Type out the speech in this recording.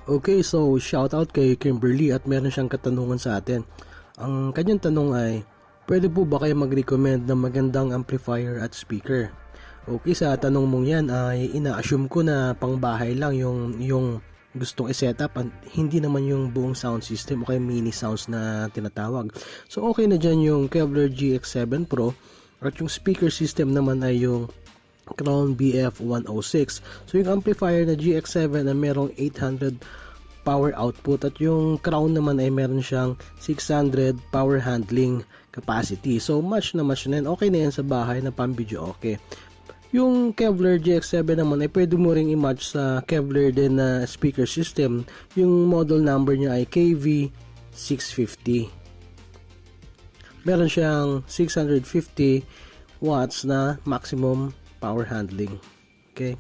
Okay, so shoutout kay Kimberly at meron siyang katanungan sa atin. Ang kanyang tanong ay, pwede po ba kayo mag-recommend ng magandang amplifier at speaker? Okay, sa tanong mong yan ay ina-assume ko na pangbahay lang yung gustong i-setup at hindi naman yung buong sound system o kaya mini sounds na tinatawag. So okay na dyan yung Kevlar GX7 Pro at yung speaker system naman ay yung Crown BF106. So yung amplifier na GX7 na merong 800 power output at yung Crown naman ay meron siyang 600 power handling capacity. So match na yan. Okay na yan sa bahay na pang video okay. Yung Kevlar GX7 naman ay pwede mo ring i-match sa Kevlar din na speaker system. Yung model number niya ay KV650. Meron siyang 650 watts na maximum power handling. Okay?